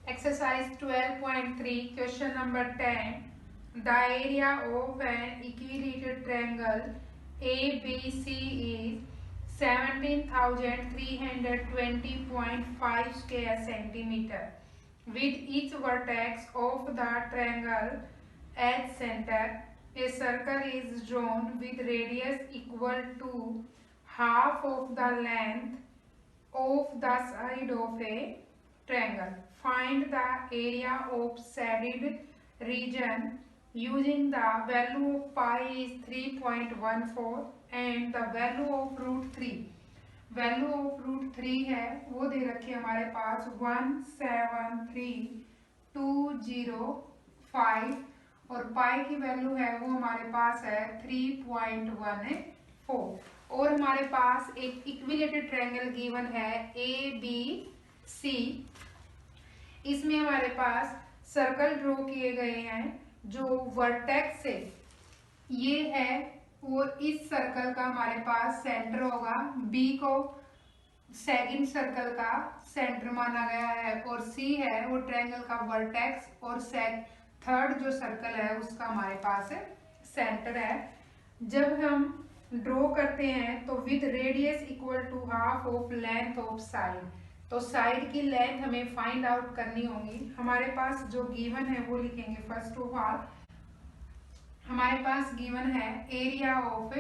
Exercise 12.3, question number 10. The area of an equilateral triangle ABC is 17,320.5 square centimeter. With each vertex of the triangle at center, a circle is drawn with radius equal to half of the length of the side of a triangle. Find the area of shaded region using the value of pi is 3.14 and the value of root 3. Value of root 3 है वो दे रखी है हमारे पास 173,205 और पाई की value है वो हमारे पास है 3.14 और हमारे पास एक इक्विलेटरल ट्रायंगल गिवन है ए बी सी। इसमें हमारे पास सर्कल ड्रॉ किए गए हैं जो वर्टेक्स से ये है और इस सर्कल का हमारे पास सेंटर होगा, बी को सेकंड सर्कल का सेंटर माना गया है और सी है वो ट्रायंगल का वर्टेक्स और थर्ड जो सर्कल है उसका हमारे पास सेंटर है। जब हम ड्रॉ करते हैं तो with radius equal to half of length of side, तो साइड की लेंथ हमें फाइंड आउट करनी होगी। हमारे पास जो गिवन है वो लिखेंगे। फर्स्ट ऑफ ऑल हमारे पास गिवन है एरिया ऑफ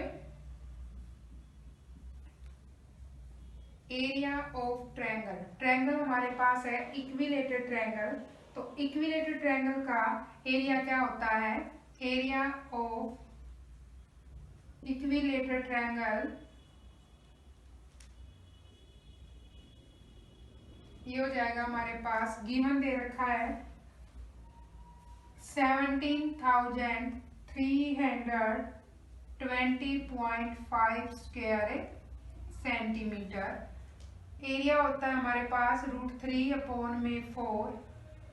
ट्रायंगल। ट्रायंगल हमारे पास है इक्विलेटरल ट्रायंगल, तो इक्विलेटरल ट्रायंगल का एरिया क्या होता है? एरिया ऑफ इक्विलेटरल ट्रायंगल ये हो जाएगा हमारे पास गिवन दे रखा है 17,320.5 स्क्वायर सेंटीमीटर। एरिया होता है हमारे पास √3/4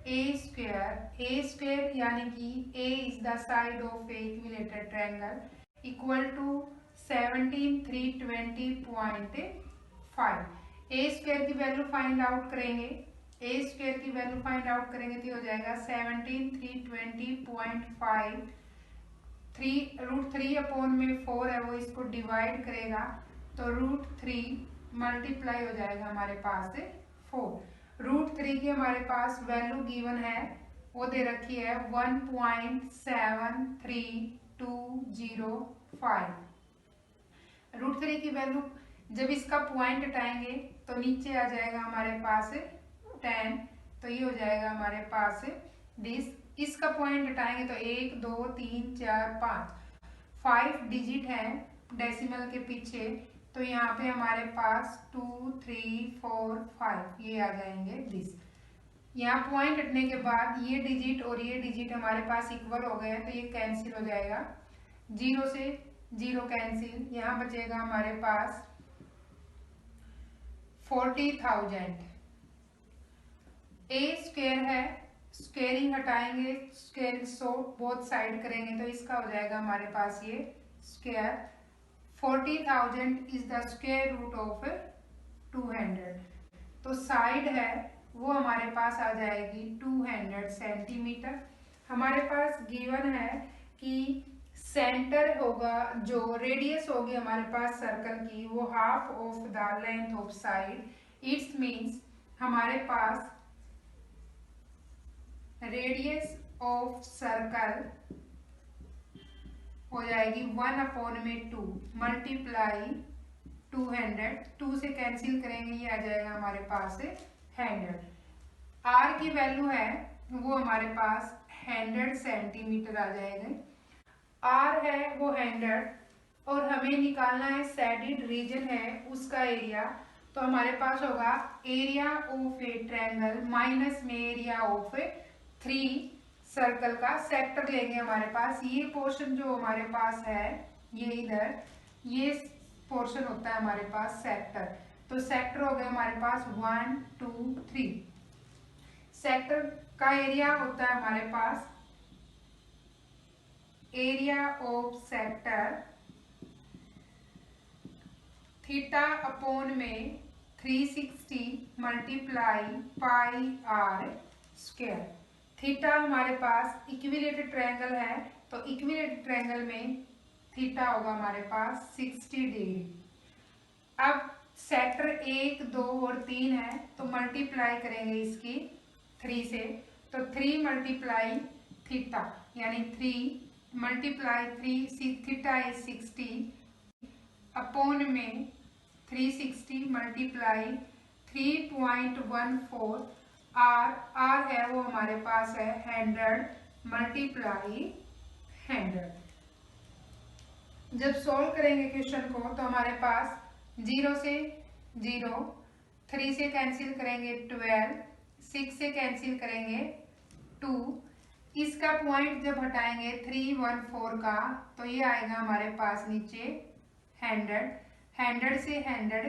ए स्क्वायर यानी कि A is the side of a equilateral triangle equal to 17,320.5। A square की वैल्यु फाइंड आउट करेंगे। ए स्क्वायर की वैल्यू फाइंड आउट करेंगे तो हो जाएगा 17,320.5। √3/4 है वो इसको डिवाइड करेगा तो √3 मल्टीप्लाई हो जाएगा हमारे पास से 4। √3 की हमारे पास वैल्यू गिवन है वो दे रखी है 1.73205। √3 की वैल्यू जब इसका पॉइंट हटाएंगे तो नीचे आ जाएगा हमारे पास 10, तो ये हो जाएगा हमारे पास दिस। इसका पॉइंट हटाएंगे तो 1 2 3 4 5 डिजिट है डेसिमल के पीछे, तो यहाँ पे हमारे पास 2 3 4 5 ये आ जाएंगे दिस। यहाँ पॉइंट हटने के बाद ये डिजिट और ये डिजिट हमारे पास इक्वल हो गए हैं तो ये कैंसिल हो जाएगा, 0 से 0 कैंसिल। यहाँ बचेगा हमारे पास 40,000। ए स्क्वायर है, स्क्वेयरिंग हटाएंगे, स्क्वेयर सो बोथ साइड करेंगे तो इसका हो जाएगा हमारे पास ये square. 40,000 is the square root of 200, तो साइड है वो हमारे पास आ जाएगी 200 सेंटीमीटर। हमारे पास गिवन है कि सेंटर होगा, जो रेडियस होगी हमारे पास सर्कल की वो half of the length of side. It's means हमारे पास रेडियस ऑफ सर्कल हो जाएगी 1/2 मल्टीप्लाई 200, 2 से कैंसिल करेंगे ये आ जाएगा हमारे पास 100। आर की वैल्यू है वो हमारे पास 100 सेंटीमीटर आ जाएगा। आर है वो 100 और हमें निकालना है शेडेड रीजन है उसका एरिया, तो हमारे पास होगा area of A triangle minus में एरिया ऑफ 3 सर्कल का सेक्टर लेंगे। हमारे पास ये पोर्शन जो हमारे पास है ये इधर ये पोर्शन होता है हमारे पास सेक्टर, तो सेक्टर हो गए हमारे पास 1 2 3। सेक्टर का एरिया होता है हमारे पास area of sector theta upon में 360 multiply pi r square. Theta हमारे पास इक्विलेटरल ट्रायंगल है, तो इक्विलेटरल ट्रायंगल में थीटा होगा हमारे पास 60 डिग्री। अब सेक्टर 1, 2 और 3 है, तो मल्टीप्लाई करेंगे इसकी 3 से, तो 3 मल्टीप्लाई थीटा यानी 3 मल्टीप्लाई 3 थीटा इज 60 अपॉन में 360 मल्टीप्लाई 3.14 आर है वो हमारे पास है 100 मल्टीप्लाई 100। जब सॉल्व करेंगे क्वेश्चन को तो हमारे पास 0 से 0, 3 से कैंसिल करेंगे 12, 6 से कैंसिल करेंगे 2, इसका पॉइंट जब हटाएंगे 314 का तो ये आएगा हमारे पास नीचे 100, 100 से 100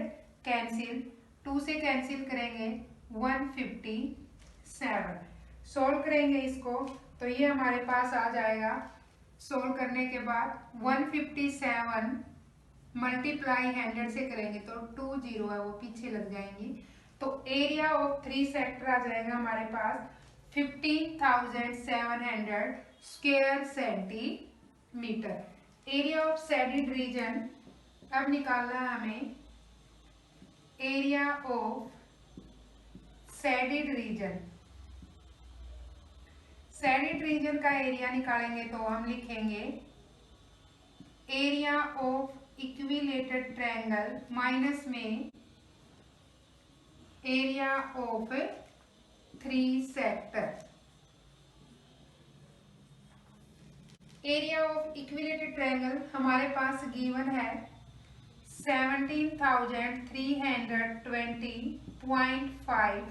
कैंसिल, 2 से कैंसिल करेंगे 157। सॉल्व करेंगे इसको तो ये हमारे पास आ जाएगा, सोल्व करने के बाद 157 मल्टीप्लाई 100 से करेंगे तो 2 जीरो है वो पीछे लग जाएंगी, तो एरिया ऑफ 3 सेक्टर आ जाएगा हमारे पास 15,700 square centimetre. Area of shaded region अब निकालना है हमें। Area of shaded region, shaded region का एरिया निकालेंगे तो हम लिखेंगे area of equilateral triangle minus में area of 3 sector. Area of equilateral triangle हमारे पास गिवन है 17,320.5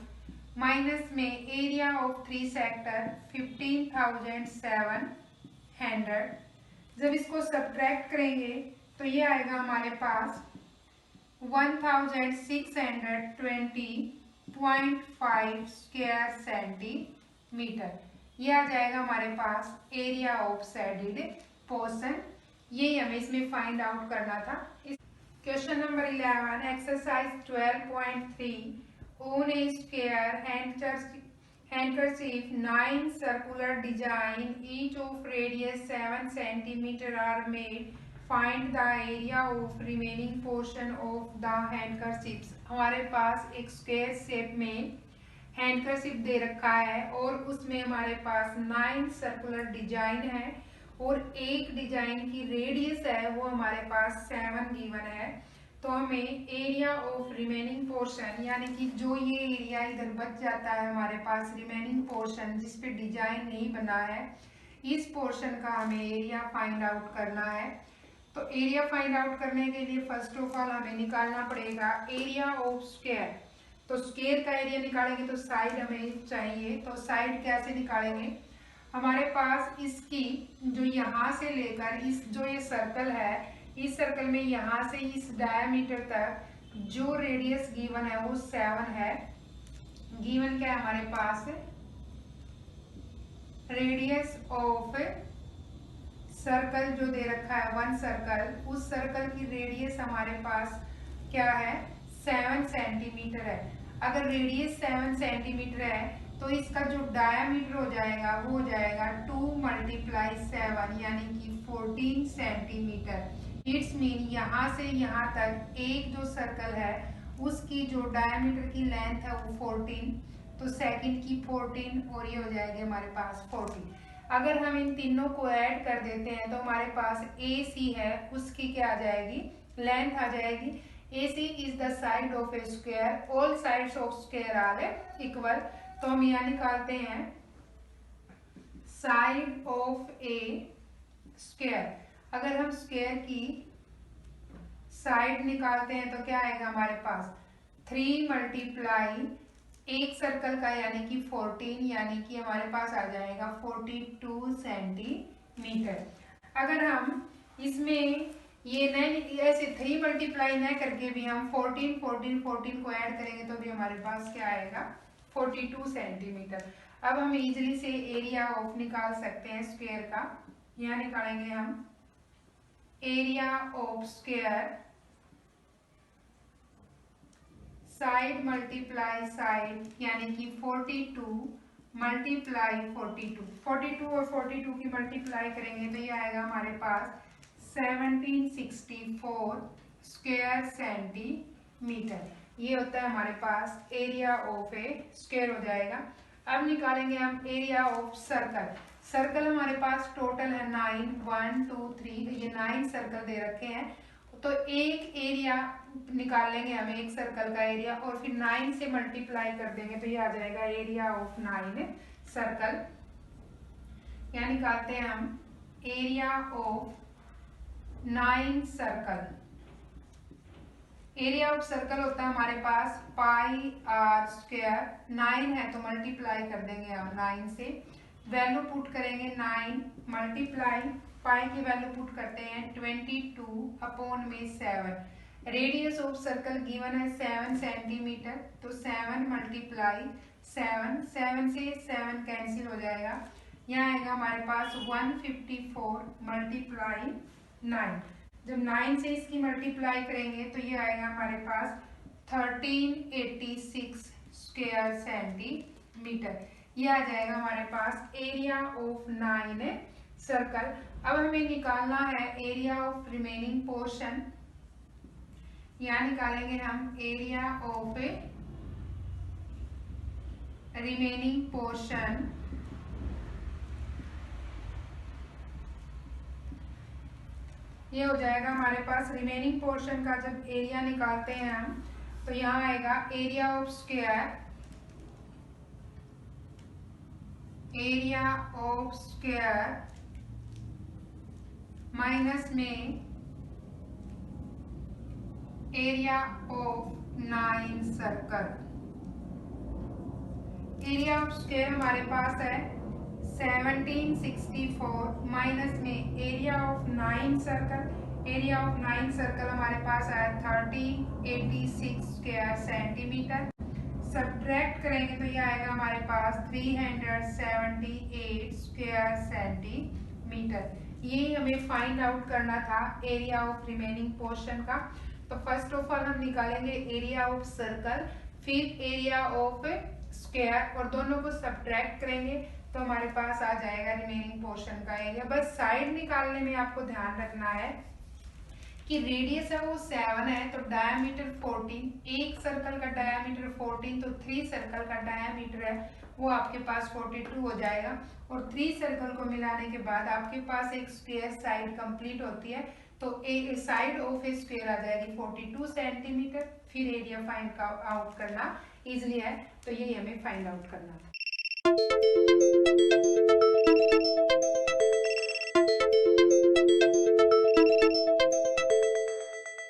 माइनस में एरिया ऑफ 3 सेक्टर 15,700। जब इसको सब्ट्रैक्ट करेंगे तो ये आएगा हमारे पास 1620.5 स्क्वायर सेंटीमीटर। ये आ जाएगा हमारे पास एरिया ऑफ शेडिड पोर्शन। यही हमें इसमें फाइंड आउट करना था। Question number 11 exercise 12.3 own a square handkerchief 9 circular design each of radius 7 cm are made, find the area of remaining portion of the handkerchiefs। हमारे पास एक स्क्वायर शेप में हैंडकरशिप दे रखा है और उसमें हमारे पास 9 सर्कुलर डिजाइन है और एक डिजाइन की रेडियस है वो हमारे पास 7 गिवन है। तो हमें एरिया ऑफ रिमेनिंग पोर्शन यानी कि जो ये एरिया इधर बच जाता है हमारे पास रिमेनिंग पोर्शन जिस पे डिजाइन नहीं बना है, इस पोर्शन का हमें एरिया फाइंड आउट करना है। तो एरिया फाइंड आउट करने के लिए फर्स्ट ऑफ ऑल हमें निकालना पड़ेगा एरिया ऑफ स्क्वायर। तो स्क्वायर का एरिया निकालेंगे तो साइड हमें चाहिए, तो साइड कैसे निकालेंगे? हमारे पास इसकी जो यहाँ से लेकर इस जो ये सर्कल है, इस सर्कल में यहाँ से इस डायमीटर तक जो रेडियस गिवन है वो 7 है। गिवन क्या है हमारे पास? रेडियस ऑफ सर्कल जो दे रखा है 1 सर्कल, उस सर्कल की रेडियस हमारे पास क्या है? 7 सेंटीमीटर है। अगर रेडियस 7 सेंटीमीटर है तो इसका जो डायमीटर हो जाएगा वो हो जाएगा 2 मल्टीप्लाई 7 यानी कि 14 सेंटीमीटर। इट्स मीन यहाँ से यहाँ तक एक जो सर्कल है उसकी जो डायमीटर की लेंथ है वो 14, तो सेकंड की 14 और ये हो जाएगी हमारे पास 40। अगर हम इन तीनों को ऐड कर देते हैं तो हमारे पास AC है उसकी क्या आ जाएगी? लेंथ आ जाएगी। AC is the side of a square, all sides of square are equal. तो हम यहाँ निकालते हैं साइड ऑफ ए स्क्वायर। अगर हम स्क्वायर की साइड निकालते हैं तो क्या आएगा हमारे पास? 3 मल्टीप्लाई एक सर्कल का यानी कि 14 यानी कि हमारे पास आ जाएगा 42 सेंटीमीटर। अगर हम इसमें ये नहीं ऐसे 3 मल्टीप्लाई न करके भी हम 14 14 14 को ऐड करेंगे तो भी हमारे पास क्या आएगा? 42 सेंटीमीटर। अब हम इजीली से एरिया ऑफ निकाल सकते हैं स्क्वायर का। यहाँ निकालेंगे हम area of square side multiply side, यानी कि 42 मल्टीप्लाई 42 और 42 की मल्टीप्लाई करेंगे तो ये आएगा हमारे पास 1764 स्क्वायर सेंटीमीटर। ये होता है हमारे पास एरिया ऑफ ए स्क्वायर हो जाएगा। अब निकालेंगे हम एरिया ऑफ सर्कल। सर्कल हमारे पास टोटल है 9, 1 2 3, ये 9 सर्कल दे रखे हैं। तो एक एरिया निकाल लेंगे हम, एक सर्कल का एरिया, और फिर 9 से मल्टीप्लाई कर देंगे तो ये आ जाएगा एरिया ऑफ 9 सर्कल। क्या निकालते हैं हम, area of 9 circle. Area of circle होता है हमारे पास पाई आर स्क्वायर। 9 है तो मल्टीप्लाई कर देंगे हम 9 से, वैल्यू पुट करेंगे 9 मल्टीप्लाई पाई की वैल्यू पुट करते हैं 22 अपॉन में 7। रेडियस ऑफ सर्कल गिवन है 7 सेंटीमीटर, तो 7 मल्टीप्लाई 7, 7 से 7 कैंसिल हो जाएगा। यहाँ आएगा हमारे पास 154 मल्टीप्लाई 9। जब 9 से इसकी मल्टीप्लाई करेंगे तो ये आएगा हमारे पास 1386 स्क्वायर सेंटीमीटर। ये आ जाएगा हमारे पास एरिया ऑफ 9 सर्कल। अब हमें निकालना है एरिया ऑफ रिमेनिंग पोर्शन। यहाँ निकालेंगे हम एरिया ऑफ रिमेनिंग पोर्शन। ये हो जाएगा हमारे पास रिमेनिंग पोर्शन का जब एरिया निकालते हैं हम, तो यहाँ आएगा area of square, area of square minus में area of 9 circle. Area of square हमारे पास है 1764 माइनस में area of 9 circle. Area of 9 circle हमारे पास आया 1386 स्क्वायर सेंटीमीटर। सब्ट्रैक्ट करेंगे तो ये आएगा हमारे पास 378 स्क्वायर सेंटीमीटर। ये हमें फाइंड आउट करना था एरिया ऑफ रिमेनिंग पोर्शन का। तो फर्स्ट ऑफ ऑल हम निकालेंगे एरिया ऑफ सर्कल, फिर एरिया ऑफ स्क्वायर, और दोनों को सब्ट्रैक्ट करेंगे तो हमारे पास आ जाएगा रिमेनिंग पोर्शन का एरिया। बस साइड निकालने में आपको ध्यान रखना है कि रेडियस है वो 7 है, तो डायमीटर 14, एक सर्कल का डायमीटर 14, तो 3 सर्कल का डायमीटर है वो आपके पास 42 हो जाएगा। और 3 सर्कल को मिलाने के बाद आपके पास एक स्क्वायर साइड कंप्लीट होती है, तो ए साइड ऑफ ए स्क्वायर आ जाएगी 42 सेंटीमीटर। फिर एरिया फाइंड आउट करना इजिली है, तो यही हमें फाइंड आउट करना था।